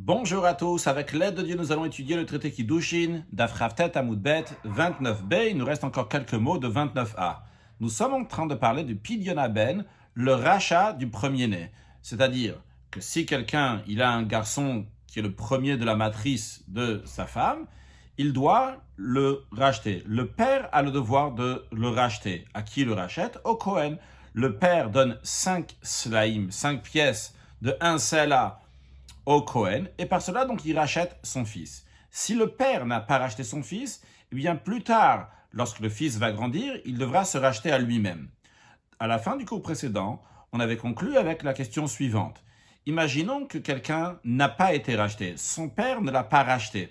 Bonjour à tous, avec l'aide de Dieu, nous allons étudier le traité Kiddushin, Daf Chavtet Amud Bet, 29b. Il nous reste encore quelques mots de 29a. Nous sommes en train de parler du Pidyon Ben, le rachat du premier-né. C'est-à-dire que si quelqu'un il a un garçon qui est le premier de la matrice de sa femme, il doit le racheter. Le père a le devoir de le racheter. À qui le rachète? Au Kohen. Le père donne 5 slaim, 5 pièces de 1 sela au Kohen, et par cela, donc, il rachète son fils. Si le père n'a pas racheté son fils, eh bien, plus tard, lorsque le fils va grandir, il devra se racheter à lui-même. À la fin du cours précédent, on avait conclu avec la question suivante. Imaginons que quelqu'un n'a pas été racheté. Son père ne l'a pas racheté.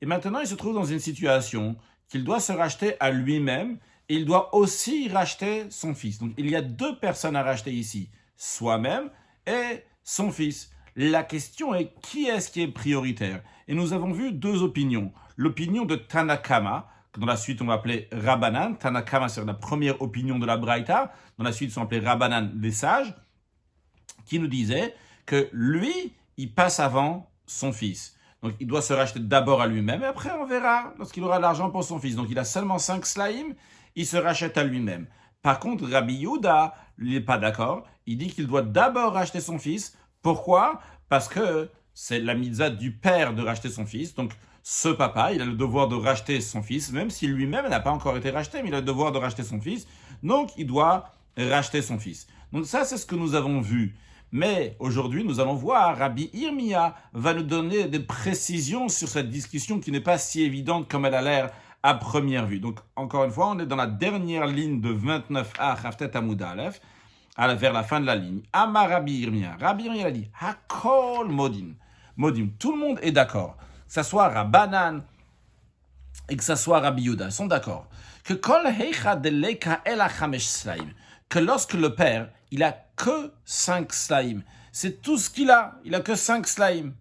Et maintenant, il se trouve dans une situation qu'il doit se racheter à lui-même et il doit aussi racheter son fils. Donc, il y a 2 personnes à racheter ici, soi-même et son fils. La question est qui est-ce qui est prioritaire? Et nous avons vu 2 opinions. L'opinion de Tanakama, que dans la suite on va appeler Rabbanan. Tanakama, c'est la première opinion de la Braïta. Dans la suite, ils sont appelés Rabbanan, les sages, qui nous disait que lui, il passe avant son fils. Donc, il doit se racheter d'abord à lui-même, et après, on verra lorsqu'il aura l'argent pour son fils. Donc, il a seulement 5 slaim, il se rachète à lui-même. Par contre, Rabbi Yehuda, il n'est pas d'accord. Il dit qu'il doit d'abord racheter son fils. Pourquoi? Parce que c'est la mitzvah du père de racheter son fils. Donc, ce papa, il a le devoir de racheter son fils, même si lui-même n'a pas encore été racheté, mais il a le devoir de racheter son fils. Donc, il doit racheter son fils. Donc, ça, c'est ce que nous avons vu. Mais aujourd'hui, nous allons voir, Rabbi Irmia va nous donner des précisions sur cette discussion qui n'est pas si évidente comme elle a l'air à première vue. Donc, encore une fois, on est dans la dernière ligne de 29a, Chavtet Amud Aleph, vers la fin de la ligne. Amar Rabbi Irmia. Rabbi Irmia a dit, Hakol Modim. Modim, tout le monde est d'accord. Que ça soit Rabbanan et que ça soit Rabbi Yehuda, ils sont d'accord. Que Kol Heicha Deleka El Chamesh Slaim, que lorsque le père, il a que 5 slaim, c'est tout ce qu'il a, il a que 5 slaim.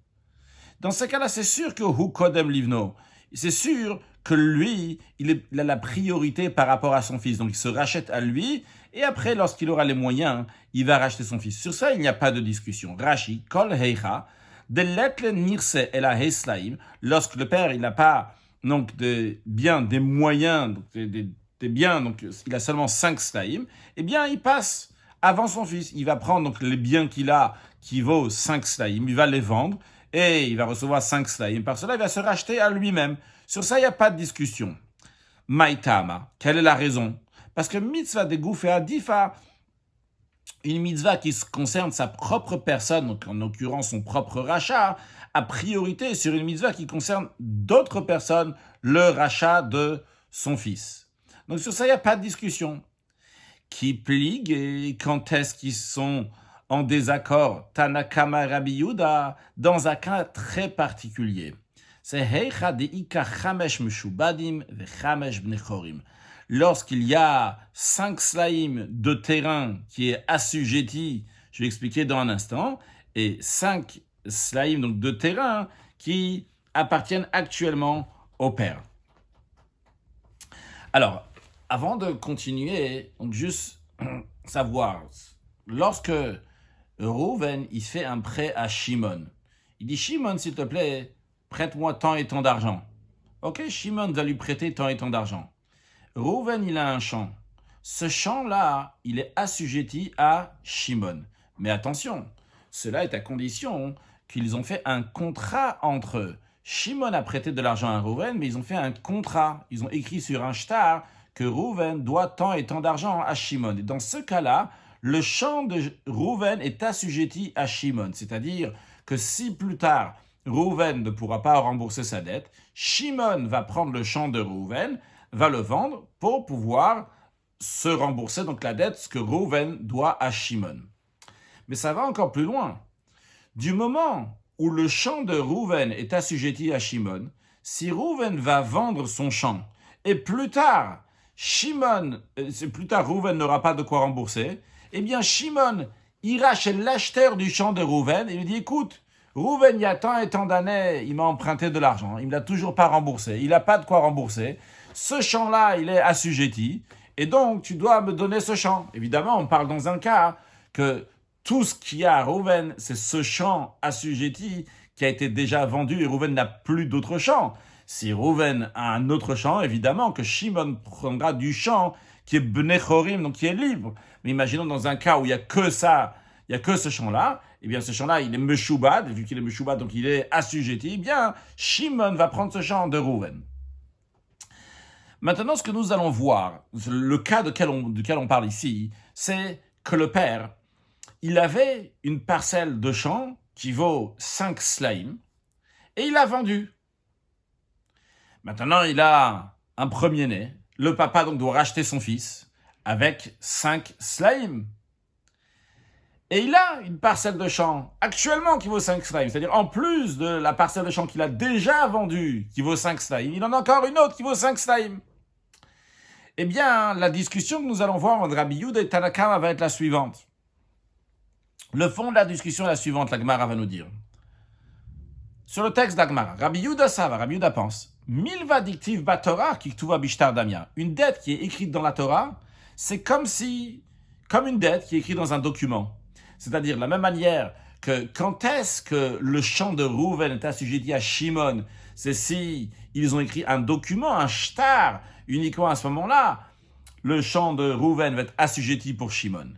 Dans ce cas-là, c'est sûr que Hu Kodem Livno, c'est sûr que lui, il a la priorité par rapport à son fils, donc il se rachète à lui, et après, lorsqu'il aura les moyens, il va racheter son fils. Sur ça, il n'y a pas de discussion. Rashi, Kol Heicha, de l'etle nirse el ha-slaim, lorsque le père, il n'a pas donc des moyens, donc des biens, donc il a seulement 5 slaim, eh bien, il passe avant son fils. Il va prendre donc les biens qu'il a, qui vaut 5 slaim, il va les vendre, et il va recevoir 5 slaim. Par cela, il va se racheter à lui-même. Sur ça, il n'y a pas de discussion. Maïtama, quelle est la raison? Parce que mitzvah de gouf et adifa, une mitzvah qui concerne sa propre personne, donc en l'occurrence son propre rachat, a priorité sur une mitzvah qui concerne d'autres personnes, le rachat de son fils. Donc sur ça, il n'y a pas de discussion. Qui pligue et quand est-ce qu'ils sont en désaccord? Tanakama Rabbi Yehuda, dans un cas très particulier. C'est Heicha deika chamesh meshubadim ve chamesh bnechorim. Lorsqu'il y a 5 slaim de terrain qui est assujetti, je vais expliquer dans un instant, et 5 slaim donc de terrain qui appartiennent actuellement au père. Alors, avant de continuer, donc juste savoir, lorsque Reuven, il fait un prêt à Shimon, il dit, Shimon, s'il te plaît, prête-moi tant et tant d'argent. Ok, Shimon va lui prêter tant et tant d'argent. Reuven, il a un champ. Ce champ-là, il est assujetti à Shimon. Mais attention, cela est à condition qu'ils ont fait un contrat entre eux. Shimon a prêté de l'argent à Reuven, mais ils ont fait un contrat. Ils ont écrit sur un shtar que Reuven doit tant et tant d'argent à Shimon. Et dans ce cas-là, le champ de Reuven est assujetti à Shimon. C'est-à-dire que si plus tard, Reuven ne pourra pas rembourser sa dette, Shimon va prendre le champ de Reuven, va le vendre pour pouvoir se rembourser donc la dette que Reuven doit à Shimon. Mais ça va encore plus loin. Du moment où le champ de Reuven est assujetti à Shimon, si Reuven va vendre son champ et plus tard, Reuven n'aura pas de quoi rembourser, eh bien Shimon ira chez l'acheteur du champ de Reuven et lui dit, écoute, Reuven, il y a tant et tant d'années, il m'a emprunté de l'argent, il ne me l'a toujours pas remboursé, il n'a pas de quoi rembourser, ce champ-là, il est assujetti, et donc tu dois me donner ce champ. Évidemment, on parle dans un cas que tout ce qu'il y a à Reuven, c'est ce champ assujetti qui a été déjà vendu et Rouven n'a plus d'autre champ. Si Rouven a un autre champ, évidemment que Shimon prendra du champ qui est Bnechorim, donc qui est libre. Mais imaginons dans un cas où il n'y a que ça, il n'y a que ce champ-là, eh bien ce champ-là, il est Meshubad, vu qu'il est Meshubad, donc il est assujetti, eh bien Shimon va prendre ce champ de Rouven. Maintenant, ce que nous allons voir, le cas duquel on parle ici, c'est que le père, il avait une parcelle de champ qui vaut 5 slaim, et il l'a vendu. Maintenant, il a un premier-né. Le papa donc doit racheter son fils avec 5 slaim. Et il a une parcelle de champ actuellement qui vaut 5 slaim. C'est-à-dire en plus de la parcelle de champ qu'il a déjà vendue qui vaut 5 slaim, il en a encore une autre qui vaut 5 slaim. Eh bien, la discussion que nous allons voir entre Rabbi Yehuda et Tanakama va être la suivante. Le fond de la discussion est la suivante, la Gemara va nous dire. Sur le texte d'Agmara, Rabbi Yehuda Rabbi Yehuda pense, Milva dictiv batorah kiktuva bishtar damia. Une dette qui est écrite dans la Torah, c'est comme une dette qui est écrite dans un document. C'est-à-dire, de la même manière que quand est-ce que le champ de Rouven est assujetti à Shimon, c'est si ils ont écrit un document, un shtar, uniquement à ce moment-là, le champ de Rouven va être assujetti pour Shimon.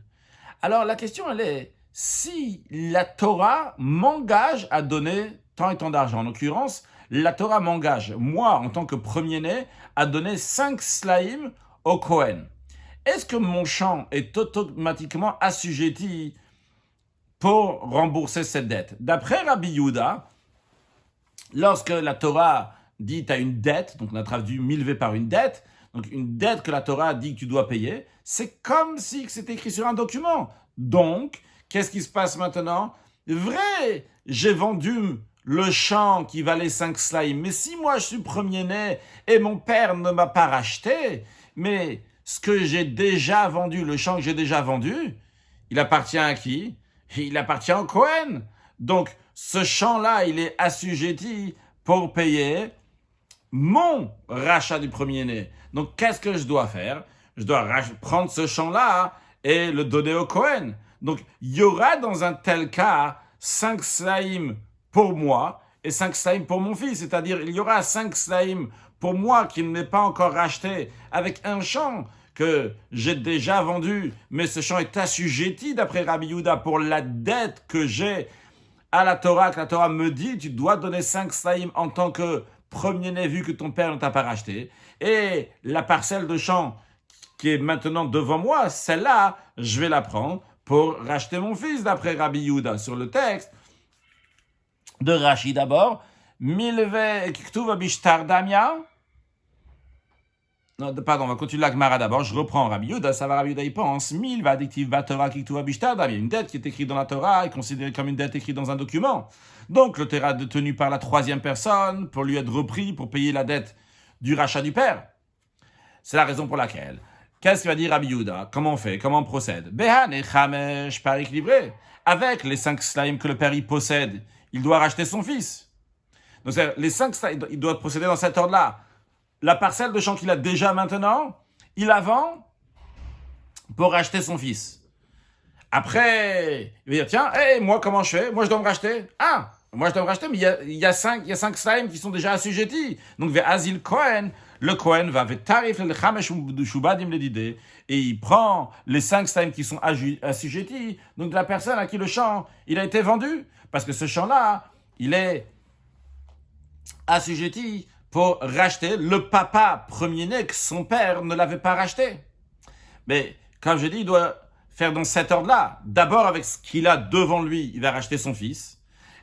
Alors la question elle est, si la Torah m'engage à donner tant et tant d'argent, en l'occurrence, la Torah m'engage, moi en tant que premier-né, à donner 5 slaim au Kohen. Est-ce que mon champ est automatiquement assujetti pour rembourser cette dette? D'après Rabbi Yehuda, lorsque la Torah dit tu as une dette, donc on a traduit milvé par une dette, donc une dette que la Torah dit que tu dois payer, c'est comme si c'était écrit sur un document. Donc, qu'est-ce qui se passe maintenant? Vrai, j'ai vendu le champ qui valait 5 slaim, mais si moi je suis premier-né et mon père ne m'a pas racheté, mais ce que j'ai déjà vendu, le champ que j'ai déjà vendu, il appartient à qui? Il appartient au Kohen. Donc, ce champ-là, il est assujetti pour payer mon rachat du premier-né. Donc, qu'est-ce que je dois faire? Je dois prendre ce champ-là et le donner au Kohen. Donc, il y aura dans un tel cas 5 slaim pour moi et 5 slaim pour mon fils. C'est-à-dire, il y aura 5 slaim pour moi qui ne l'ai pas encore racheté avec un champ que j'ai déjà vendu, mais ce champ est assujetti d'après Rabbi Yehuda pour la dette que j'ai à la Torah, que la Torah me dit, tu dois donner 5 slaim en tant que premier-né vu que ton père ne t'a pas racheté. Et la parcelle de champ qui est maintenant devant moi, celle-là, je vais la prendre pour racheter mon fils d'après Rabbi Yehuda. Sur le texte de Rashi d'abord, Milve kiktuva bishtar damia. Non, pardon, on va continuer la Gemara d'abord. Je reprends Rabbi Yehuda. Ça va, Rabbi Yehuda, il pense. Milva addictive Torah kiktuva bishtar damia. Une dette qui est écrite dans la Torah est considérée comme une dette écrite dans un document. Donc, le terrain détenu par la troisième personne pour lui être repris pour payer la dette du rachat du père. C'est la raison pour laquelle. Qu'est-ce qu'il va dire Rabbi Yehuda? Comment on fait? Comment on procède? Behan et chamesh par équilibré. Avec les 5 slaim que le père y possède, il doit racheter son fils. Donc, les 5 slaim, il doit procéder dans cet ordre-là. La parcelle de champ qu'il a déjà maintenant, il la vend pour racheter son fils. Après, il va dire, tiens, moi, comment je fais? Moi, je dois me racheter. Ah, moi, je dois me racheter, mais il y a 5 slaim qui sont déjà assujettis. Donc, vers Azil Kohen, le Kohen va vers Tarif le Chamesh Shubadim le Didé, et il prend les 5 slaim qui sont assujettis, donc de la personne à qui le champ, il a été vendu. Parce que ce champ-là, il est assujetti pour racheter le papa premier-né que son père ne l'avait pas racheté. Mais, comme je dis, il doit faire dans cet ordre-là. D'abord, avec ce qu'il a devant lui, il va racheter son fils.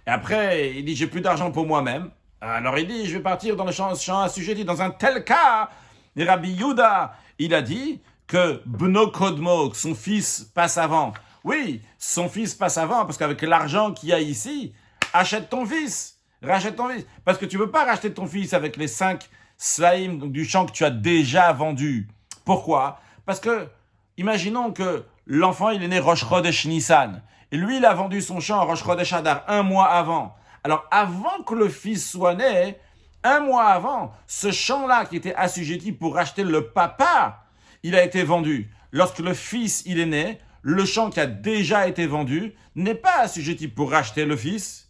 Et après, il dit, j'ai plus d'argent pour moi-même. Alors il dit, je vais partir dans le champ assujetti. Dans un tel cas, Rabbi Yehuda, il a dit que Bno Kodmo, que son fils passe avant. Oui, son fils passe avant, parce qu'avec l'argent qu'il y a ici, achète ton fils. Rachète ton fils. Parce que tu ne peux pas racheter ton fils avec les 5 slaim donc du champ que tu as déjà vendu. Pourquoi? Parce que, imaginons que l'enfant, il est né Rosh Chodesh Nissan. Et lui, il a vendu son champ à Rosh Chodesh Adar 1 mois avant. Alors, avant que le fils soit né, 1 mois avant, ce champ-là qui était assujetti pour racheter le papa, il a été vendu. Lorsque le fils, il est né, le champ qui a déjà été vendu n'est pas assujetti pour racheter le fils.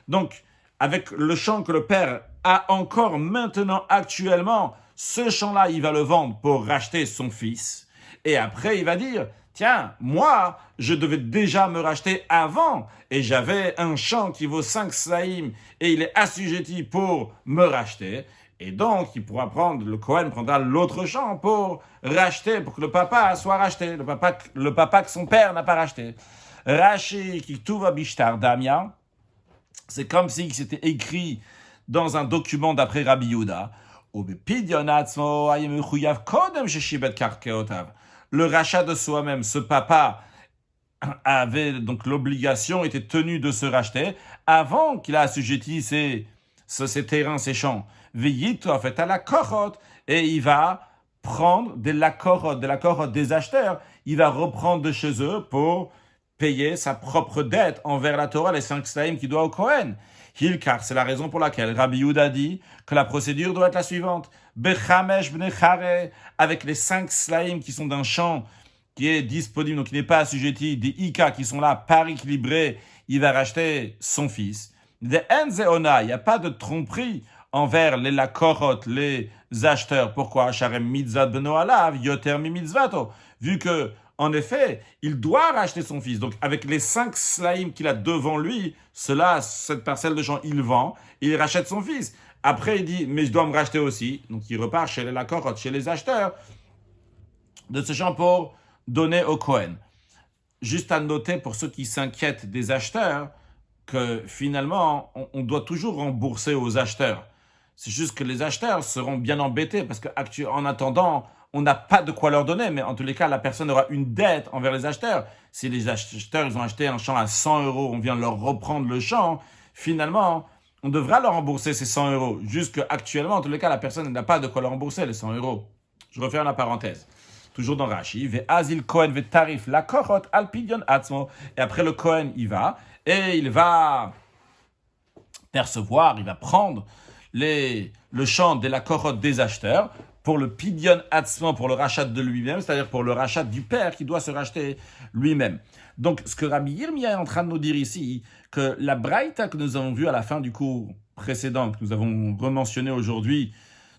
Donc, avec le champ que le père a encore maintenant actuellement, ce champ-là, il va le vendre pour racheter son fils. Et après, il va dire, tiens, moi, je devais déjà me racheter avant et j'avais un champ qui vaut 5 slaïm et il est assujetti pour me racheter. Et donc, il pourra prendre, le Kohen prendra l'autre champ pour racheter, pour que le papa soit racheté, le papa que son père n'a pas racheté. Rashi qui tuva bishtar damia, c'est comme si c'était écrit dans un document d'après Rabbi Yehuda. Le rachat de soi-même, ce papa avait donc l'obligation, était tenu de se racheter avant qu'il a assujetti ses terrains, ses champs. Veyito fait à la corotte et il va prendre de la corotte des acheteurs. Il va reprendre de chez eux pour payer sa propre dette envers la Torah, les 5 slaïm qu'il doit au Kohen. Hilkar, c'est la raison pour laquelle Rabbi Yehuda dit que la procédure doit être la suivante. Bechamesh bnechare, avec les 5 slaïm qui sont d'un champ qui est disponible, donc qui n'est pas assujetti, des Ika qui sont là par équilibré, il va racheter son fils. Des Enzeona, il n'y a pas de tromperie envers les lakorot, les acheteurs. Pourquoi? Sharem mitzvah beno alav, yoter mi mitzvato. Vu que, en effet, il doit racheter son fils. Donc, avec les 5 slaïm qu'il a devant lui, cette parcelle de champ, il vend, et il rachète son fils. Après, il dit, mais je dois me racheter aussi. Donc, il repart chez les lakorot, chez les acheteurs de ce champ pour donner au Kohen. Juste à noter pour ceux qui s'inquiètent des acheteurs, que finalement, on doit toujours rembourser aux acheteurs. C'est juste que les acheteurs seront bien embêtés parce qu'en attendant, on n'a pas de quoi leur donner, mais en tous les cas, la personne aura une dette envers les acheteurs. Si les acheteurs, ils ont acheté un champ à 100 euros, on vient leur reprendre le champ, finalement, on devra leur rembourser ces 100 euros. Juste qu'actuellement, en tous les cas, la personne n'a pas de quoi leur rembourser les 100 euros. Je referme la parenthèse. Toujours dans Rashi, Ve'azil Kohen ve'tarif la korot al pidyon atzmo. Et après le Kohen, il va, et il va percevoir, il va prendre le champ de la korot des acheteurs pour le pidyon atzmo, pour le rachat de lui-même, c'est-à-dire pour le rachat du père qui doit se racheter lui-même. Donc, ce que Rabbi Yirmiyah est en train de nous dire ici, que la braïta que nous avons vue à la fin du cours précédent, que nous avons rementionné aujourd'hui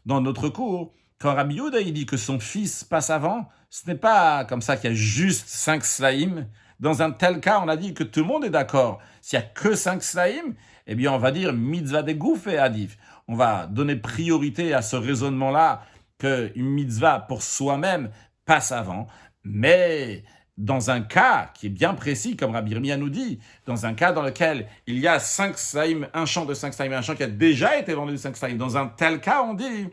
dans notre cours, quand Rabbi Yehuda il dit que son fils passe avant, ce n'est pas comme ça qu'il y a juste 5 slaïm. Dans un tel cas, on a dit que tout le monde est d'accord. S'il n'y a que 5 slaïm, eh bien on va dire mitzvah de gouf et adif. On va donner priorité à ce raisonnement-là qu'une mitzvah pour soi-même passe avant. Mais dans un cas qui est bien précis, comme Rabbi Yirmiyah nous dit, dans un cas dans lequel il y a 5 slaïm, un champ de 5 slaïm, un champ qui a déjà été vendu de 5 slaïm, dans un tel cas, on dit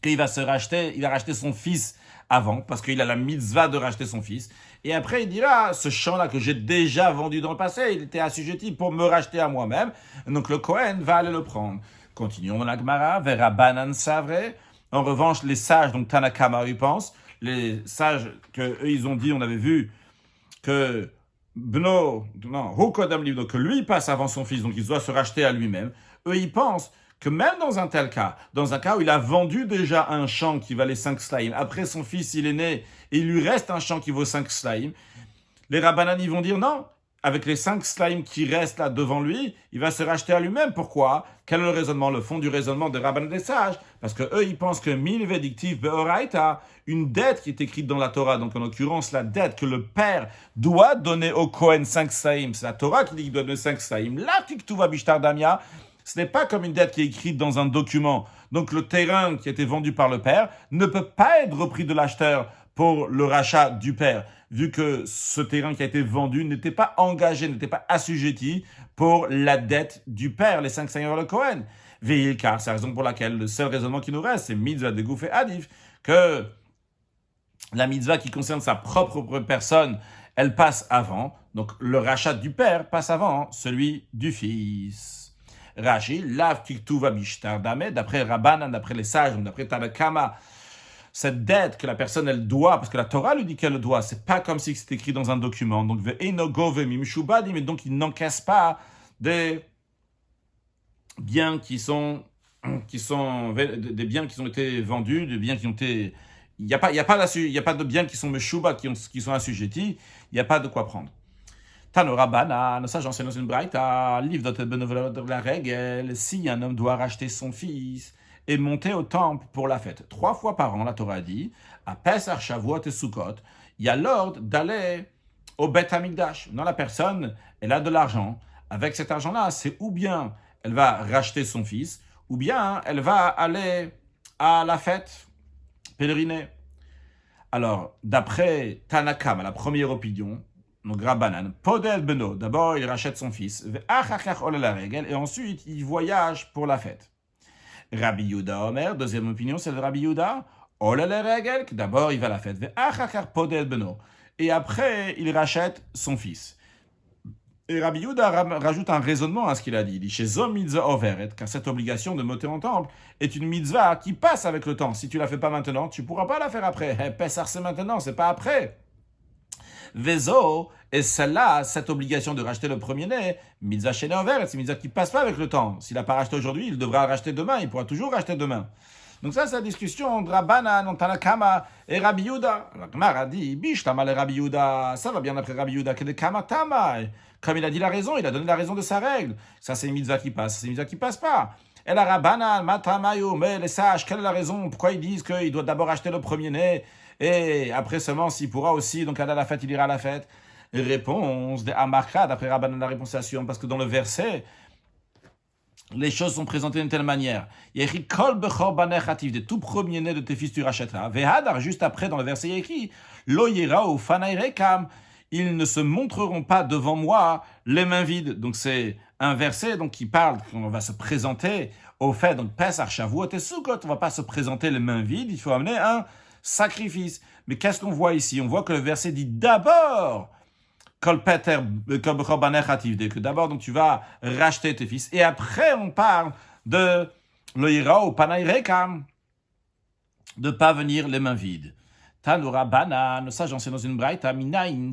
qu'il va racheter son fils avant, parce qu'il a la mitzvah de racheter son fils. Et après, il dira, ce champ-là que j'ai déjà vendu dans le passé, il était assujetti pour me racheter à moi-même. Donc le Kohen va aller le prendre. Continuons dans la Gemara, vers Rabbanan Savre. En revanche, les sages, donc Tanakama, ils pensent, les sages que eux, ils ont dit, on avait vu que que lui passe avant son fils, donc il doit se racheter à lui-même. Eux, ils pensent que même dans un tel cas, dans un cas où il a vendu déjà un champ qui valait 5 slaïm, après son fils il est né et il lui reste un champ qui vaut 5 slaïm, les Rabbanan ils vont dire non, avec les 5 slaïm qui restent là devant lui, il va se racheter à lui-même. Pourquoi? Quel est le raisonnement, le fond du raisonnement des Rabbanan des sages? Parce que eux ils pensent que milve dictif beoraita, une dette qui est écrite dans la Torah, donc en l'occurrence la dette que le père doit donner au Kohen 5 slaïm, c'est la Torah qui dit qu'il doit donner 5 slaïm, là tu vas bishtar damia. Ce n'est pas comme une dette qui est écrite dans un document. Donc le terrain qui a été vendu par le père ne peut pas être repris de l'acheteur pour le rachat du père, vu que ce terrain qui a été vendu n'était pas engagé, n'était pas assujetti pour la dette du père, les 5 seigneurs de Cohen. Veilkar, c'est la raison pour laquelle le seul raisonnement qui nous reste, c'est mitzvah de gouf et adif, que la mitzvah qui concerne sa propre personne, elle passe avant. Donc le rachat du père passe avant celui du fils. Rashi, lav kiktuva bishtar dame, d'après Rabbanan, d'après les sages, d'après Tanakama, cette dette que la personne elle doit, parce que la Torah lui dit qu'elle le doit, c'est pas comme si c'était écrit dans un document. Donc ve'enogove mimshubadi, mais donc il n'encaisse pas des biens qui sont des biens qui ont été vendus, des biens qui ont été, il y a pas de biens qui sont meshuba, qui sont assujettis, il n'y a pas de quoi prendre. Tanora Banan, ça j'enseigne dans une braïta, livre de la règle, si un homme doit racheter son fils et monter au temple pour la fête, 3 fois par an, la Torah dit, à Pesach, Shavuot et Sukkot, il y a l'ordre d'aller au Beth Amikdash. Non, la personne, elle a de l'argent. Avec cet argent-là, c'est ou bien elle va racheter son fils, ou bien elle va aller à la fête, pèleriner. Alors, d'après Tanakam, la première opinion, donc Rabbanan, Podel Beno, d'abord il rachète son fils, et ensuite il voyage pour la fête. Rabbi Yehuda Omer, deuxième opinion, c'est le Rabbi Yehuda, d'abord il va à la fête, Podel Beno, et après il rachète son fils. Et Rabbi Yehuda rajoute un raisonnement à ce qu'il a dit. Il dit chez Zom mitzvah overet, car cette obligation de monter en temple est une mitzvah qui passe avec le temps. Si tu la fais pas maintenant, tu pourras pas la faire après. Pessar c'est maintenant, c'est pas après. Vezo, et celle-là, cette obligation de racheter le premier-né, mitzvah shene overet, c'est une mitzvah qui passe pas avec le temps. S'il n'a pas racheté aujourd'hui, il devra le racheter demain, il pourra toujours racheter demain. Donc ça, c'est la discussion entre Rabbanan, Tanakama et Rabbi Yehuda. La Gemara a dit, Bishtama le Rabbi Yehuda, ça va bien après Rabbi Yehuda, que de Kamatama. Comme il a dit la raison, il a donné la raison de sa règle. Ça, c'est une mitzvah qui passe, c'est une mitzvah qui passe pas. Et la Rabbanan, Matamayo, mais les sages, quelle est la raison? Pourquoi ils disent qu'il doit d'abord acheter le premier-né et après seulement, s'il pourra aussi, donc aller à la fête, il ira à la fête? Réponse de Amarka, d'après Rabbanan, la réponse est assurante, parce que dans le verset, les choses sont présentées d'une telle manière. Il y a écrit Kol bechor banechativ, des tout premiers-nés de tes fils tu rachèteras. Vehadar, juste après dans le verset, il y a écrit Lo yirao fanai rekam, ils ne se montreront pas devant moi les mains vides. Donc c'est un verset donc, qui parle qu'on va se présenter au fait, donc Pesach, Shavuot et Sukkot, on ne va pas se présenter les mains vides, il faut amener un sacrifice. Mais qu'est-ce qu'on voit ici? On voit que le verset dit d'abord que d'abord donc tu vas racheter tes fils et après on parle de l'oira ou panaïrekam, de pas venir les mains vides. Tanura banan, ça j'en sais dans une braïta minayin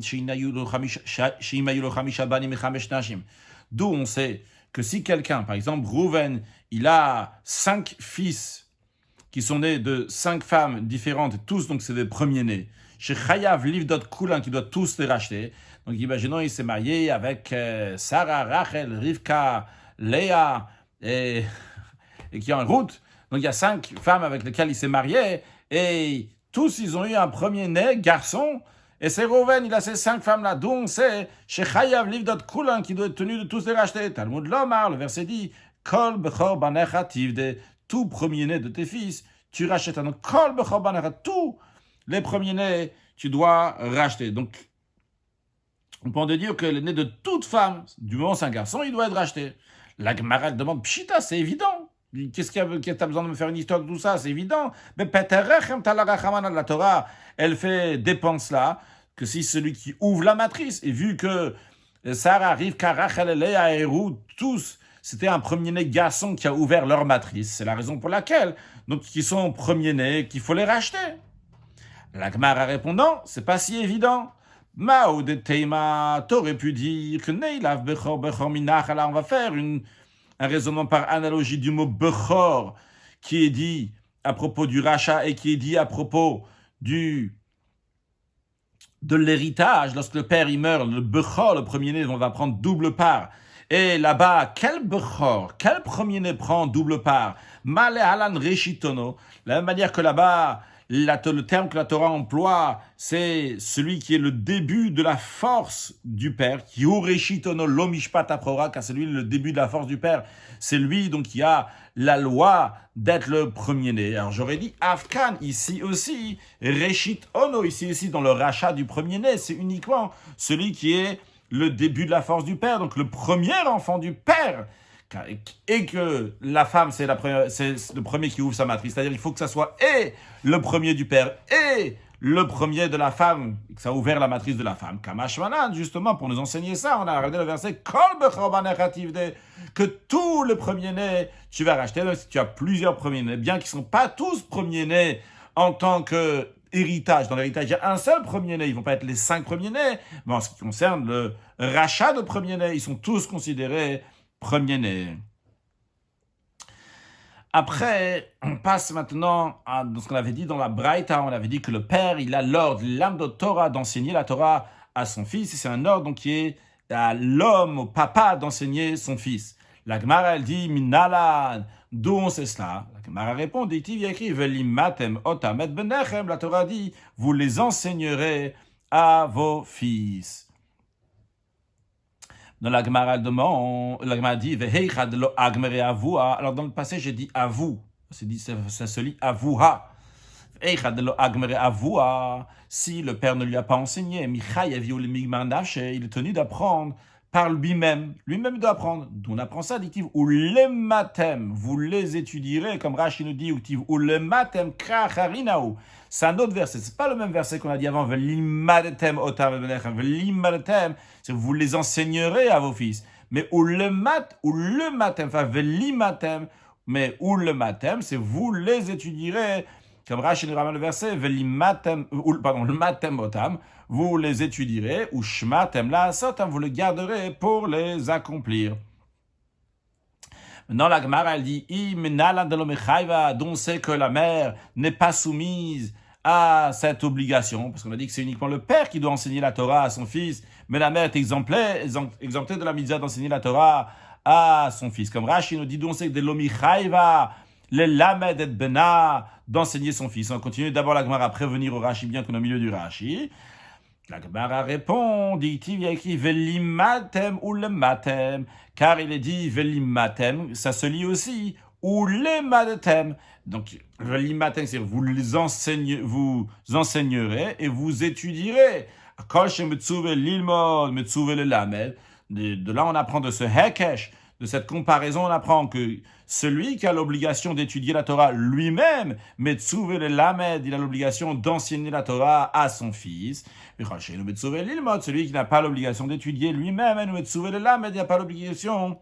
d'où on sait que si quelqu'un, par exemple Rouven, il a 5 fils qui sont nés de 5 femmes différentes, tous donc c'est des premiers-nés, chez Chayav Livdot Kulan qui doit tous les racheter. Donc imaginons, il s'est marié avec Sarah, Rachel, Rivka, Léa et qui est en route. Donc il y a 5 femmes avec lesquelles il s'est marié et tous ils ont eu un premier-né, garçon. Et c'est Rouven, il a ces 5 femmes-là, d'où on sait, chez Chayav Livdot Kulan qui doit être tenu de tous les racheter. Talmud Lomar, le verset dit, Kol bechor banechativ, des tout premiers-nés de tes fils, tu rachètes. Donc Kol bechor banechativ, tous les premiers-nés, tu dois racheter. Donc on peut en dire que le né de toute femme, du moment où c'est un garçon, il doit être racheté. La Gemara demande, Pshita, c'est évident. Qu'est-ce qu'il y a besoin de me faire une histoire de tout ça? C'est évident. Mais la Torah, elle fait dépense là, que si celui qui ouvre la matrice, et vu que Sarah, Rivka, Rachel, Léa et Ruth, tous, c'était un premier-né garçon qui a ouvert leur matrice. C'est la raison pour laquelle, donc, qui sont premiers-nés, qu'il faut les racheter. La Gemara répond, non, c'est pas si évident. Mao de Teima, t'aurais pu dire que Neilav Bechor Bechor Minach. Alors on va faire un raisonnement par analogie du mot Bechor qui est dit à propos du rachat et qui est dit à propos de l'héritage. Lorsque le père il meurt, le Bechor, le premier-né, on va prendre double part. Et là-bas, quel Bechor, quel premier-né prend double part? Male Alan Reshitono, de la même manière que là-bas, le terme que la Torah emploie, c'est celui qui est le début de la force du père, qui ureshitono lomishpat aprora, car c'est lui le début de la force du père. C'est lui donc qui a la loi d'être le premier-né. Alors j'aurais dit Afkan ici aussi, reshit ono ici aussi dans le rachat du premier-né, c'est uniquement celui qui est le début de la force du père, donc le premier enfant du père. Et que la femme, c'est le premier qui ouvre sa matrice. C'est-à-dire qu'il faut que ça soit et le premier du père et le premier de la femme, que ça a ouvert la matrice de la femme. Kamashmanan, justement, pour nous enseigner ça, on a regardé le verset Kol bechor banechativ, que tous les premiers-nés, tu vas racheter. Donc, si tu as plusieurs premiers-nés, bien qu'ils ne sont pas tous premiers-nés en tant que héritage. Dans l'héritage, il y a un seul premier-né. Ils ne vont pas être les 5 premiers-nés. Mais en ce qui concerne le rachat de premiers-nés, ils sont tous considérés premier-né. Après, on passe maintenant à ce qu'on avait dit dans la Braïta. On avait dit que le père, il a l'ordre, l'âme de Torah, d'enseigner la Torah à son fils. Et c'est un ordre donc, qui est à l'homme, au papa, d'enseigner son fils. La Gemara, elle dit, Minalan, d'où on sait cela? La Gemara répond, il y a écrit, Velimatem otam et benechem, la Torah dit, vous les enseignerez à vos fils. Dans la Gemara, elle demande, la Gemara dit, Veheichad lo agmere avua. Alors dans le passé, j'ai dit à vous. Ça se lit avouha. Veheichad lo agmere avua. Si le père ne lui a pas enseigné, Michayev yu lemigmar nafshe, il est tenu d'apprendre par lui-même. Lui-même doit apprendre. D'où on apprend ça, dit-il, ou lematem, vous les étudierez, comme Rashi nous dit, ou lematem kracharinaou. C'est un autre verset. C'est pas le même verset qu'on a dit avant. Velimatem otam benechem. Velimatem, c'est vous les enseignerez à vos fils. Mais ou le matem, enfin velimatem, mais ou le matem, c'est vous les étudierez. Comme Rashi nous ramène le verset, velimatem, le matem otam, vous les étudierez, ou shmatem la sotam, vous le garderez pour les accomplir. Maintenant, la Gemara, elle dit, dont c'est que la mère n'est pas soumise à cette obligation, parce qu'on a dit que c'est uniquement le père qui doit enseigner la Torah à son fils, mais la mère est exemptée de la mitzvah d'enseigner la Torah à son fils. Comme Rashi nous dit, dont c'est que de l'omi chayva, le lamed et bena, d'enseigner son fils. On continue d'abord la Gemara à prévenir au Rashi, bien qu'on est au milieu du Rashi. La Gemara répond, dit-il, il y a écrit velimatem ou le matem, car il est dit velimatem, ça se lit aussi, ou le matem. Donc, velimatem, c'est vous les enseignerez et vous étudierez. De là, on apprend de ce hekesh, de cette comparaison, on apprend que celui qui a l'obligation d'étudier la Torah lui-même, Metzuve le Lamed, il a l'obligation d'enseigner la Torah à son fils. Celui qui n'a pas l'obligation d'étudier lui-même, Metzuve le Lamed, il n'a pas l'obligation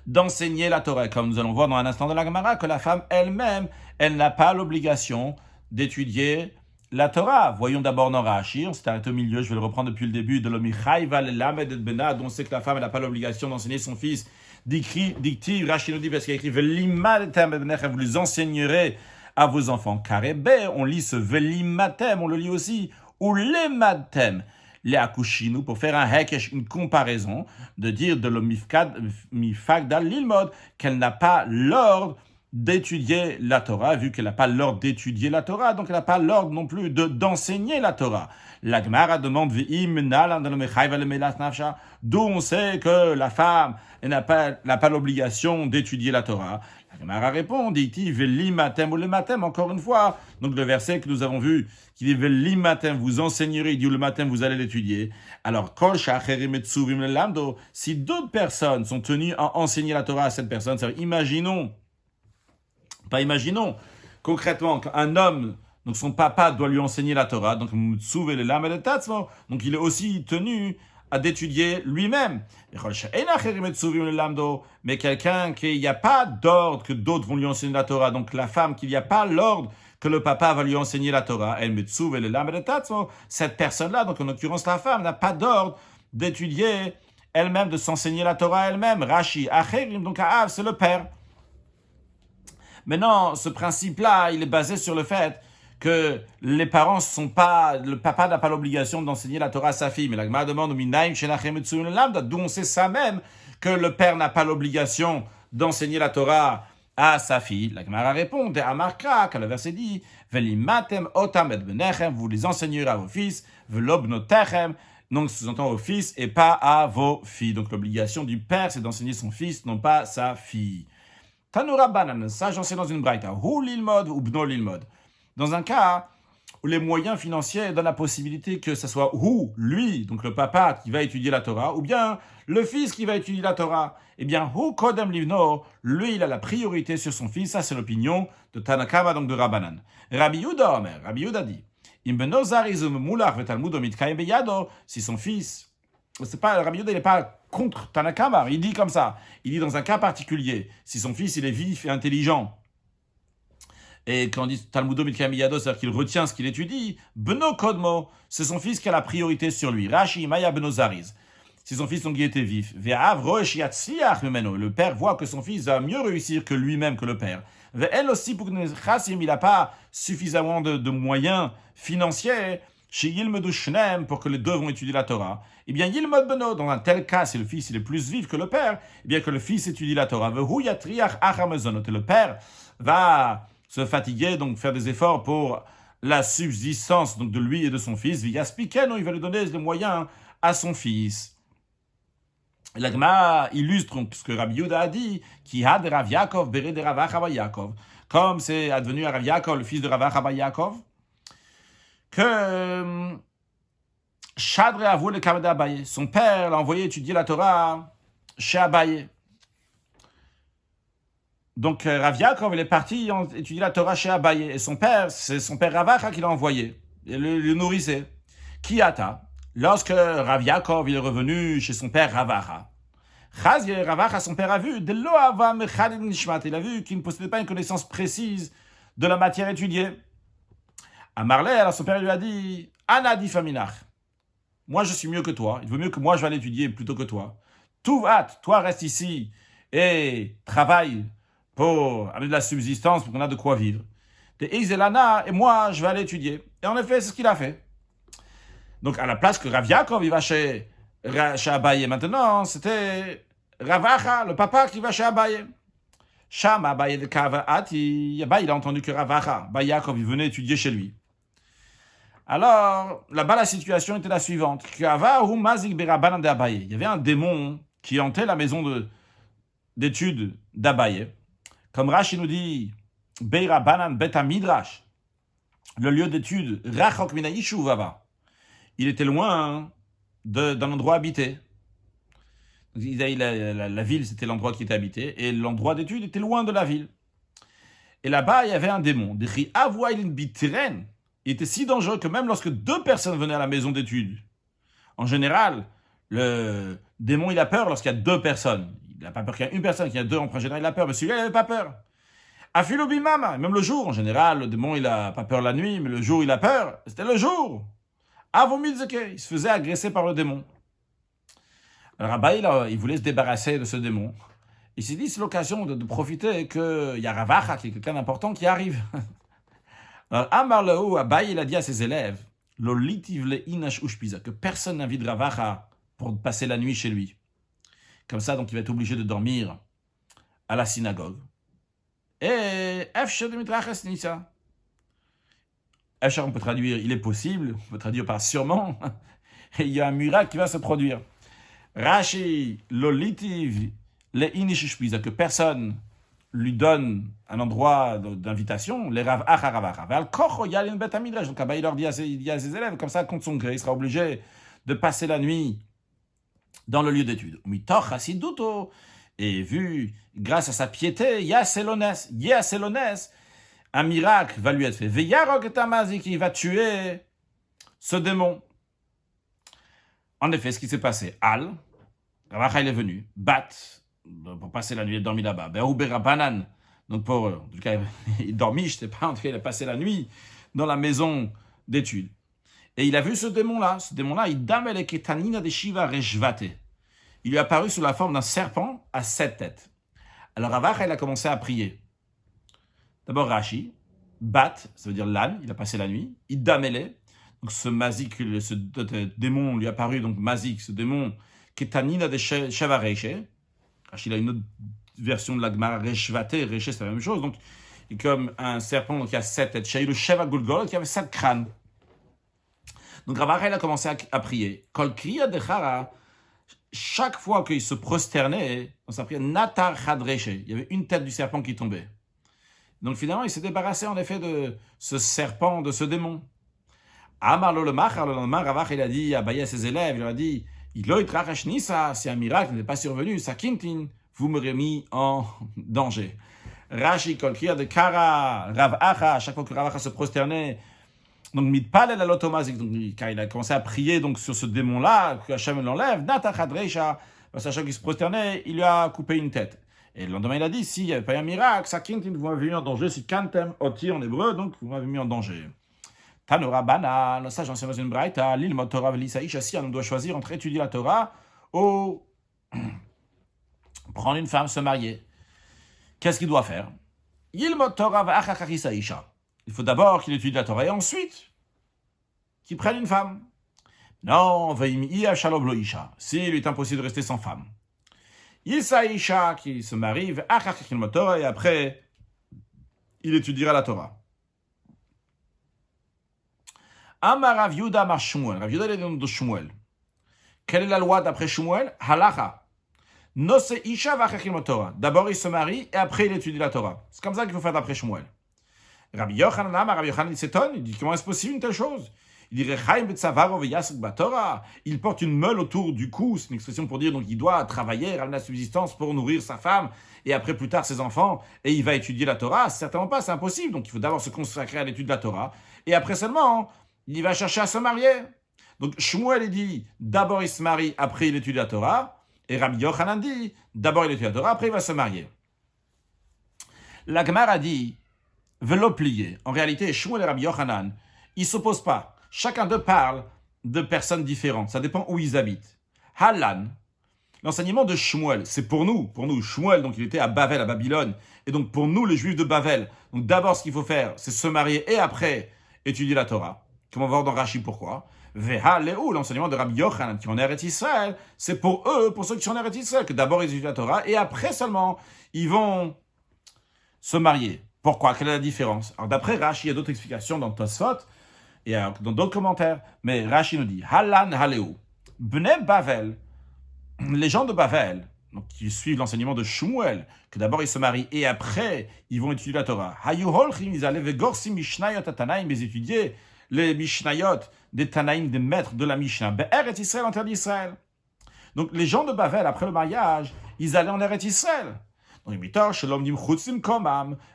d'enseigner la Torah. Comme nous allons voir dans un instant de la Gemara, que la femme elle-même, elle n'a pas l'obligation d'étudier la Torah. Voyons d'abord dans Rashi, on s'est arrêté au milieu, je vais le reprendre depuis le début, de l'Omi Chayva le Lamed et Bena, dont on sait que la femme n'a pas l'obligation d'enseigner son fils. Dictive, Rashi nous dit, parce qu'il a écrit Velimatem, vous les enseignerez à vos enfants. Carébé, on lit ce Velimatem, on le lit aussi, ou Lematem, les Akushinu, pour faire un hekesh, une comparaison, de dire de l'Omifagda l'Ilmod, qu'elle n'a pas l'ordre d'étudier la Torah, vu qu'elle n'a pas l'ordre d'étudier la Torah, donc elle n'a pas l'ordre non plus d'enseigner la Torah. La Gemara demande d'où on sait que la femme n'a pas l'obligation d'étudier la Torah. La Gemara répond, dit-il, velimatem ou le matem, encore une fois. Donc le verset que nous avons vu, qui dit velimatem, vous enseignerez, il dit le matin vous allez l'étudier. Alors, kol shacherim et tsuvim le lamdo, si d'autres personnes sont tenues à enseigner la Torah à cette personne, ça veut dire, imaginons, concrètement, qu'un homme, donc son papa doit lui enseigner la Torah, donc donc il est aussi tenu à d'étudier lui-même. Mais quelqu'un qu'il n'y a pas d'ordre que d'autres vont lui enseigner la Torah, donc la femme qu'il n'y a pas l'ordre que le papa va lui enseigner la Torah, cette personne-là, donc en l'occurrence la femme, n'a pas d'ordre d'étudier elle-même, de s'enseigner la Torah elle-même. Rashi, Acherim, donc Aav, c'est le père. Maintenant, ce principe-là, il est basé sur le fait que les parents le papa n'a pas l'obligation d'enseigner la Torah à sa fille. Mais la Gemara demande, d'où on sait ça même, que le père n'a pas l'obligation d'enseigner la Torah à sa fille. La Gemara répond, quand le verset dit, velimatem otam et benechem, vous les enseignerez à vos fils, velobnotechem, donc sous-entend aux fils et pas à vos filles. Donc l'obligation du père, c'est d'enseigner son fils, non pas sa fille. Tanura Banan, ça j'en sais dans une braïta. Hu l'ilmod ou bno l'ilmod. Dans un cas où les moyens financiers donnent la possibilité que ce soit lui, donc le papa qui va étudier la Torah, ou bien le fils qui va étudier la Torah, eh bien, hu kodem livno, lui, il a la priorité sur son fils. Ça, c'est l'opinion de Tanakama, donc de Rabbanan. Rabbi Yehuda dit, im beno zarizum mulach vetalmud mitkayem beyado, si son fils, c'est pas, Rabbi Yehuda, il n'est pas contre Tanakama, il dit comme ça. Il dit dans un cas particulier, si son fils il est vif et intelligent, et quand on dit Talmudo Mitkayem Beyado, c'est-à-dire qu'il retient ce qu'il étudie, Beno Kodmo, c'est son fils qui a la priorité sur lui. Rashi Maya Beno Zariz. Si son fils donc il était vif, Ve'av Roesh Yatzliach Memeno, le père voit que son fils va mieux réussir que lui-même, que le père. Ve'el aussi pour Chassim, il n'a pas suffisamment de moyens financiers chez Yilmedu Shnem, pour que les deux vont étudier la Torah, eh bien, Yilmod Beno, dans un tel cas, si le fils il est plus vif que le père, eh bien que le fils étudie la Torah. Vehu yatriach achar mezonot, et le père va se fatiguer, donc faire des efforts pour la subsistance donc de lui et de son fils. Viyaspikeno, il va lui donner les moyens à son fils. L'Agma illustre ce que Rabbi Yehuda a dit, qui a de Rav Yaakov, béré de Rav Acha bar Yaakov, comme c'est advenu à Rav Yaakov, le fils de Rav Acha bar Yaakov, que Shadre avoué le Kamed Abaye, son père l'a envoyé étudier la Torah chez Abaye. Donc Rav Yaakov, il est parti étudier la Torah chez Abaye, et son père, c'est son père Rav Acha qui l'a envoyé, et le nourrissait. Qui ata? Lorsque Rav Yaakov il est revenu chez son père Rav Acha, Rav Acha, son père, a vu, il a vu qu'il ne possédait pas une connaissance précise de la matière étudiée. Amarle, alors son père lui a dit, Ana di faminach, moi je suis mieux que toi, il vaut mieux que moi je vais l'étudier plutôt que toi. Touvat, toi reste ici et travaille pour amener de la subsistance, pour qu'on ait de quoi vivre. Et moi je vais aller étudier. Et en effet, c'est ce qu'il a fait. Donc, à la place que Rav Yaakov, il va chez Abaye. Maintenant, c'était Rav Acha, le papa, qui va chez Abaye. Sham Abaye de Kava Ati. Abaye, il a entendu que Rav Acha, Yaakov, il venait étudier chez lui. Alors, là-bas, la situation était la suivante. Il y avait un démon qui hantait la maison d'études d'Abaye. Comme Rashi nous dit, Beira Banan Beta Midrash, le lieu d'études, Rachok Mina Yishuvava. Il était loin d'un endroit habité. La ville, c'était l'endroit qui était habité, et l'endroit d'étude était loin de la ville. Et là-bas, il y avait un démon. Il était si dangereux que même lorsque deux personnes venaient à la maison d'études, en général, le démon, il a peur lorsqu'il y a deux personnes. Il n'a pas peur qu'il y ait une personne, qu'il y a deux, en général, il a peur, mais celui-là, il n'avait pas peur. Afilobimama, même le jour, en général, le démon, il n'a pas peur la nuit, mais le jour, il a peur. C'était le jour. Il se faisait agresser par le démon. Alors Abaye, il voulait se débarrasser de ce démon. Il s'est dit, c'est l'occasion de profiter qu'il y a Rav Acha, qui est quelqu'un d'important, qui arrive. Alors Amar Lehu, Abaye, il a dit à ses élèves, que personne n'invite Rav Acha pour passer la nuit chez lui. Comme ça, donc il va être obligé de dormir à la synagogue. Et on peut traduire, il est possible, on peut traduire par sûrement, et il y a un miracle qui va se produire. Rashi, lolitiv, le inishushpiza, que personne lui donne un endroit d'invitation, les Rav Acha Rav Acha. Val kocho yalin bet amidrash, donc il leur dit à ses élèves, comme ça, contre son gré, il sera obligé de passer la nuit dans le lieu d'étude. Mitoch hasiduto, et vu, grâce à sa piété, yaselones, un miracle va lui être fait. Veyarok et Tamazi, qui va tuer ce démon. En effet, ce qui s'est passé, Rav Acha, il est venu, pour passer la nuit, il a dormi là-bas. Beroubera Banan, donc en tout cas, il dormit, je ne sais pas, en tout cas, il a passé la nuit dans la maison d'études. Et il a vu ce démon-là, il damele ketanina de Shiva rejvate. Il lui est apparu sous la forme d'un serpent à 7 têtes. Alors Rav Acha, il a commencé à prier. D'abord Rashi, ça veut dire l'âne, il a passé la nuit. Idamele, donc ce mazik, ce démon lui est apparu, donc mazik, ce démon, ketanina de Sheva Reche. Rashi, il a une autre version de la Gemara, Reshvate, Reche, c'est la même chose. Donc, il est comme un serpent donc, qui a 7 têtes. Shailu Sheva Gulgol, qui avait 7 crânes. Donc Rav Acha, il a commencé à prier. Kol kriya dechara, chaque fois qu'il se prosternait, dans sa prière, Natar Chadreche, il y avait une tête du serpent qui tombait. Donc finalement, il s'est débarrassé en effet de ce serpent, de ce démon. Amar lo le machar, le lendemain, Rav Acha, il a dit à Abaye, à ses élèves, il leur a dit, si un miracle n'est pas survenu, Sakintin, vous m'aurez mis en danger. Rashi, Kolkia de Kara, Rav Acha, à chaque fois que Rav Acha se prosternait, donc mitpal el alotomazik, donc quand il a commencé à prier donc sur ce démon-là, que Hachem l'enlève, Nata Chadrecha, parce qu'à chaque fois qu'il se prosternait, il lui a coupé une tête. Et le lendemain, il a dit, s'il n'y avait pas eu un miracle, Sakintin, vous m'avez mis en danger, si kantem oti en hébreu, donc vous m'avez mis en danger. Tanora Bana, ça j'en sais dans une braïta, l'île Torah Velisaïcha, si on doit choisir entre étudier la Torah ou prendre une femme, se marier. Qu'est-ce qu'il doit faire? Il faut d'abord qu'il étudie la Torah et ensuite qu'il prenne une femme. Non, s'il est impossible de rester sans femme. Yissa Isha qui se marie, et après, il étudiera la Torah. Amar Rav Yehuda Amar Shmuel. Rav Yehuda est le nom de Shmuel. Quelle est la loi d'après Shmuel? Halacha. Nose Isha v'achachim Torah. D'abord il se marie et après il étudie la Torah. C'est comme ça qu'il faut faire d'après Shmuel. Rabbi Yochanan Amar, Rabbi Yochanan s'étonne. Il dit comment est-ce possible une telle chose? Il dit Rechaim betzavaro v'yasek b'Torah. Il porte une meule autour du cou. C'est une expression pour dire donc il doit travailler, ramener la subsistance pour nourrir sa femme et après plus tard ses enfants et il va étudier la Torah. Certainement pas, c'est impossible. Donc il faut d'abord se consacrer à l'étude de la Torah et après seulement il va chercher à se marier. Donc Shmuel il dit d'abord il se marie, après il étudie la Torah. Et Rabbi Yochanan dit d'abord il étudie la Torah, après il va se marier. La Gemara a dit velo plié. En réalité, Shmuel et Rabbi Yochanan, ils ne s'opposent pas. Chacun d'eux parle de personnes différentes. Ça dépend où ils habitent. Halan, l'enseignement de Shmuel, c'est pour nous. Pour nous, Shmuel, donc il était à Bavel, à Babylone. Et donc pour nous, les Juifs de Bavel, donc d'abord ce qu'il faut faire, c'est se marier et après étudier la Torah. Comme on va voir dans Rashi pourquoi. Veha Léou, l'enseignement de Rabbi Yochanan qui est en Eretz Israël, c'est pour eux, pour ceux qui sont en Eretz Israël, que d'abord ils étudient la Torah et après seulement ils vont se marier. Pourquoi? Quelle est la différence? Alors d'après Rashi, il y a d'autres explications dans Tosfot et dans d'autres commentaires, mais Rashi nous dit Halan Haléou, Bnei Bavel, les gens de Bavel, donc qui suivent l'enseignement de Shmuel, que d'abord ils se marient et après ils vont étudier la Torah. Hayu Holchim, ils allaient vegorsim Mishnayot Atanaim, ils étudiaient les Mishnayot des Tanaïm, des maîtres de la Mishnah. Eretz Israël, en terre d'Israël. Donc les gens de Bavel, après le mariage, ils allaient en Eretz Israël. Donc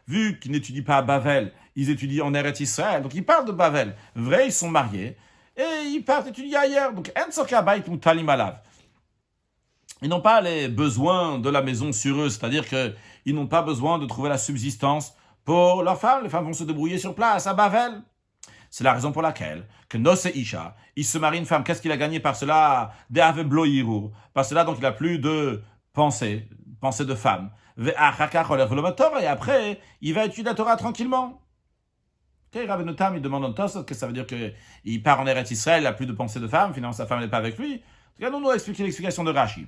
vu qu'ils n'étudient pas à Bavel, ils étudient en Eretz Israël. Donc ils partent de Bavel. Vrai, ils sont mariés. Et ils partent étudier ailleurs. Donc ils n'ont pas les besoins de la maison sur eux. C'est-à-dire qu'ils n'ont pas besoin de trouver la subsistance pour leurs femmes. Les femmes vont se débrouiller sur place à Bavel. C'est la raison pour laquelle que Nose Isha, il se marie une femme. Qu'est-ce qu'il a gagné par cela? Par cela, donc, il n'a plus de pensée de femme. Et après, il va étudier la Torah tranquillement. Rabbeinu Tam, il demande en Tosfot que ça veut dire qu'il part en Eretz Israël, il n'a plus de pensée de femme, finalement sa femme n'est pas avec lui. Regardons-nous expliquer l'explication de Rashi.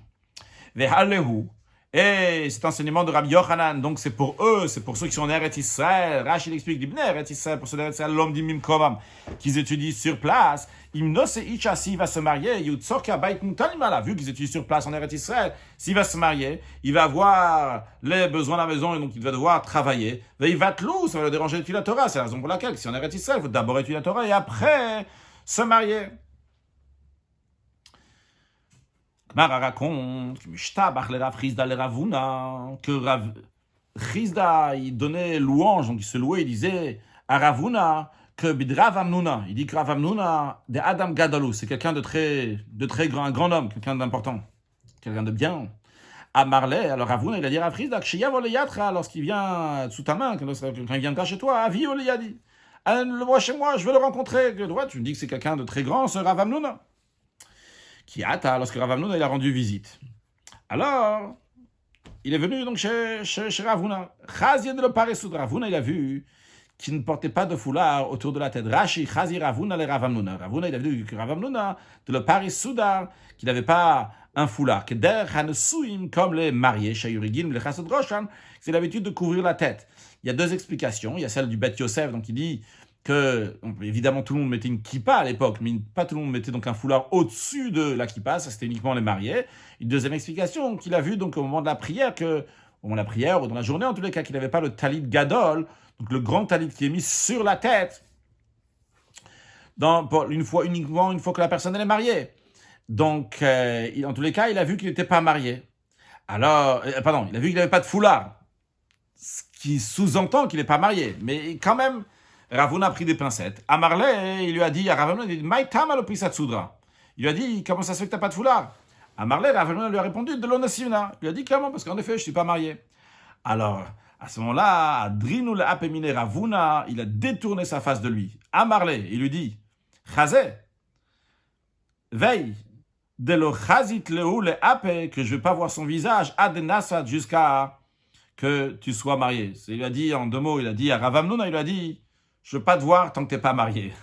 Et cet enseignement de Rabbi Yochanan, donc c'est pour eux, c'est pour ceux qui sont en Eretz Israël. Rashi explique, l'Ibn Eretz Israël, pour ceux d'Eretz Israël, l'homme d'Imim Kovam, qu'ils étudient sur place. Imnose Isha, s'il va se marier, Yutzorka Bait Mutanimala, vu qu'ils étudient sur place en Eretz Israël, s'il va se marier, il va avoir les besoins de la maison et donc il va devoir travailler. Il va tlou, ça va le déranger d'étudier la Torah. C'est la raison pour laquelle, si on est en Eretz Israël, il faut d'abord étudier la Torah et après se marier. Mara raconte que Rav Chizda, il donnait louange, donc il se louait, il disait à Ravuna que Bidrav Amnuna, il dit que Rav Amnuna de Adam Gadalou, c'est quelqu'un de très grand, un grand homme, quelqu'un d'important, quelqu'un de bien. À Marley, alors Ravuna, il a dit à Rav Chizda que lorsqu'il vient sous ta main, quand il vient chez toi, Avi Oleyadi, le vois chez moi, je veux le rencontrer. Tu me dis que c'est quelqu'un de très grand, ce Rav Amnuna. Qui hâta, lorsque Rav Amnuna il a rendu visite. Alors, il est venu donc chez Ravuna. Chazi de le paressoud. Ravuna, il a vu qu'il ne portait pas de foulard autour de la tête. Rashi, Chazi Ravuna le Rav Amnuna. Ravuna, il a vu que Rav Amnuna, de le paressoudar, qu'il n'avait pas un foulard. Que der hanesuim, comme les mariés, Shayurigim, les Chasod Roshan, c'est l'habitude de couvrir la tête. Il y a deux explications. Il y a celle du Bet Yosef, donc il dit que, évidemment, tout le monde mettait une kippa à l'époque, mais pas tout le monde mettait donc un foulard au-dessus de la kippa, ça c'était uniquement les mariés. Une deuxième explication qu'il a vue donc au moment de la prière, au moment de la prière, ou dans la journée en tous les cas, qu'il n'avait pas le talit gadol, donc le grand talit qui est mis sur la tête, uniquement une fois que la personne elle est mariée. Donc, en tous les cas, il a vu qu'il n'était pas marié. Alors, il a vu qu'il n'avait pas de foulard, ce qui sous-entend qu'il n'est pas marié, mais quand même, Ravuna a pris des pincettes. À Marley, il lui a dit, à Ravuna, il lui a dit, comment ça se fait que tu n'as pas de foulard? À Marley, Ravuna lui a répondu, de l'onasivna. Il lui a dit, comment? Parce qu'en effet, je ne suis pas marié. Alors, à ce moment-là, Adrinu l'apemine Ravuna, il a détourné sa face de lui. À Marley, il lui dit, Chazé, veille, de le chazit leu le ape, que je ne vais pas voir son visage, ad nasat, jusqu'à que tu sois marié. Il lui a dit, en deux mots, il a dit à Rav Amnuna, il lui a dit, je ne veux pas te voir tant que tu n'es pas marié.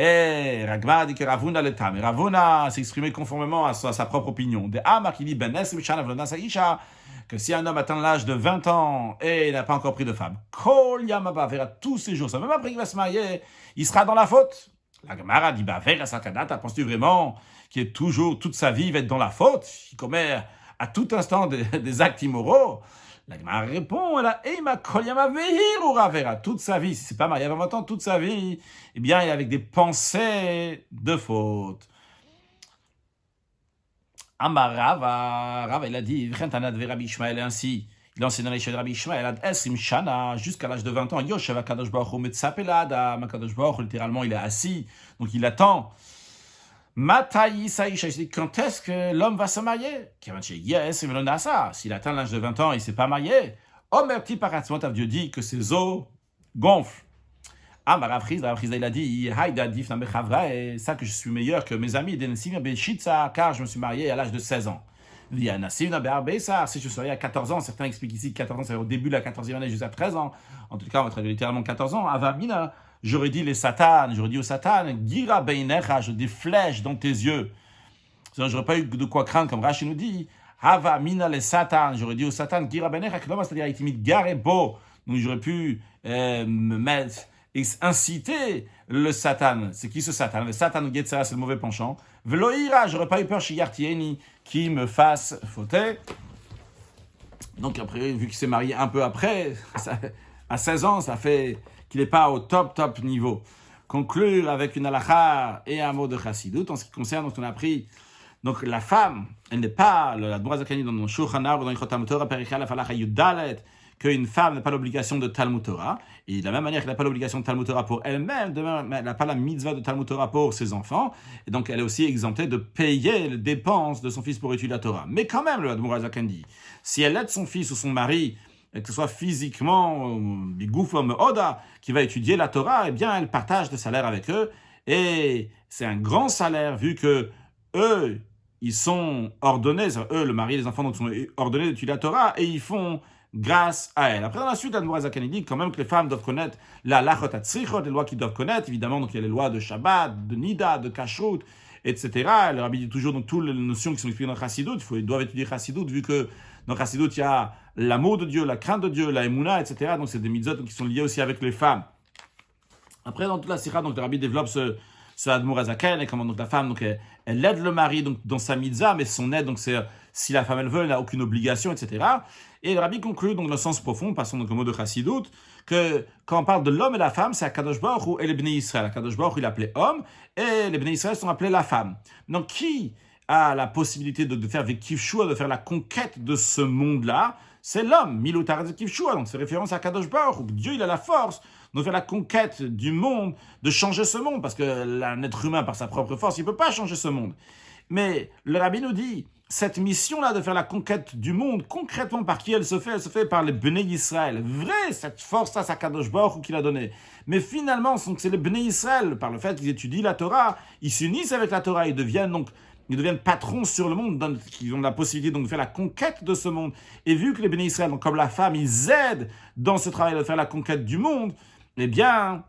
Et Ragmar dit que Ravuna l'État. Mais Ravuna s'est exprimé conformément à sa propre opinion. De Amar qui dit que si un homme atteint l'âge de 20 ans et il n'a pas encore pris de femme, Kol Yamaba verra tous ses jours, ça même après qu'il va se marier, il sera dans la faute. La Gemara dit Vera Sakanata, penses-tu vraiment qu'il est toujours, toute sa vie, il va être dans la faute? Il commet à tout instant des actes immoraux. La Gemara répond, elle a Eima Kol Yamavehirura Vera, toute sa vie, si c'est pas marié avant 20 ans, toute sa vie, eh bien, il est avec des pensées de faute. Amar Rava, il a dit, Rabbi Ishmael est ainsi. Il enseigne dans les chefs de Rabbi Ishmael, Ad Esrim Shana, jusqu'à l'âge de 20 ans. Yoshev HaKadosh Baruch Hu Metzapelad, HaKadosh Baruch Hu, littéralement, il est assis, donc il attend. Matai Saïcha, il dit, quand est-ce que l'homme va se marier? S'il atteint l'âge de 20 ans, il ne s'est pas marié. Omer Ti Paratzmot, Dieu dit que ses os gonflent. Amar Rav Chizda, il a dit, et ça que je suis meilleur que mes amis, car je me suis marié à l'âge de 16 ans. Si je suis marié à 14 ans, certains expliquent ici que 14 ans, c'est au début de la 14e année jusqu'à 13 ans. En tout cas, on va traduire littéralement 14 ans. Avamina, j'aurais dit j'aurais dit au Satan, Gira beinecha, des flèches dans tes yeux. J'aurais pas eu de quoi craindre, comme Rashi nous dit. Avamina les Satan, j'aurais dit au Satan, Gira beinecha, c'est-à-dire itimide garebo. Donc j'aurais pu me mettre inciter le Satan. C'est qui ce Satan? Le Satan Getzera, c'est le mauvais penchant. Veloïra, j'aurais pas eu peur chez Yartieni qui me fasse fauter. Donc après, vu qu'il s'est marié un peu après, à 16 ans, ça fait qu'il n'est pas au top niveau. Conclure avec une halakha et un mot de chassidut en ce qui concerne, donc on a appris, donc la femme, elle n'est pas, la Admor HaZaken dans le Shulchan Aruch, dans le Talmud Torah, Perichal, Halakha Yudalet, qu'une femme n'a pas l'obligation de Talmud Torah, et de la même manière qu'elle n'a pas l'obligation de Talmud Torah pour elle-même, elle n'a pas la mitzvah de Talmud Torah pour ses enfants, et donc elle est aussi exemptée de payer les dépenses de son fils pour étudier la Torah. Mais quand même, le Admor HaZaken dit, si elle aide son fils ou son mari, que ce soit physiquement, bigoufom oda, qui va étudier la Torah, eh bien elle partage le salaire avec eux, et c'est un grand salaire vu que eux, ils sont ordonnés, eux, le mari et les enfants, donc sont ordonnés d'étudier la Torah, et ils font grâce à elle. Après, dans la suite, l'Admor HaZaken dit quand même que les femmes doivent connaître la lachot atzrichot, les lois qu'ils doivent connaître, évidemment, donc il y a les lois de Shabbat, de Nida, de Kashrut, etc. Le Rabbi dit toujours, donc, toutes les notions qui sont expliquées dans Chassidut, ils doivent étudier Chassidut, vu que dans Chassidut, il y a l'amour de Dieu, la crainte de Dieu, la Emouna, etc. Donc, c'est des mitzvot qui sont liés aussi avec les femmes. Après, dans toute la Sira, donc, le Rabbi développe ce Admor HaZaken, et comment donc la femme, donc, elle aide le mari donc, dans sa mitzvah, mais son aide, donc, c'est si la femme elle veut, elle n'a aucune obligation, etc. Et le Rabbi conclut, donc, dans le sens profond, passons donc au mot de Chassidut, que quand on parle de l'homme et la femme, c'est Akadosh Baruch Hu et les Bnei Israël. Akadosh Baruch Hu, il appelait homme, et les Bnei Israël sont appelés la femme. Donc, qui a la possibilité de faire avec Kivshua, de faire la conquête de ce monde-là? C'est l'homme, Milutar de Kivshua. Donc, c'est référence à Akadosh Baruch Hu. Dieu, il a la force de faire la conquête du monde, de changer ce monde, parce que un être humain, par sa propre force, il ne peut pas changer ce monde. Mais le Rabbi nous dit, cette mission-là de faire la conquête du monde, concrètement par qui elle se fait par les Bnei Israël. Vrai, cette force-là, c'est Akadosh Baruch Hu qui l'a donnée. Mais finalement, c'est les Bnei Israël, par le fait qu'ils étudient la Torah, ils s'unissent avec la Torah, ils deviennent patrons sur le monde, ils ont la possibilité donc de faire la conquête de ce monde. Et vu que les Bnei Israël, donc comme la femme, ils aident dans ce travail de faire la conquête du monde, eh bien,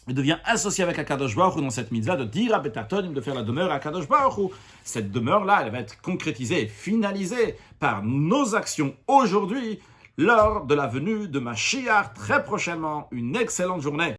il devient associé avec Akadosh Baruch Hu dans cette mitzvah de dire à Betatonim de faire la demeure à Akadosh Baruch Hu. Cette demeure-là, elle va être concrétisée, finalisée par nos actions aujourd'hui, lors de la venue de Mashiach très prochainement. Une excellente journée.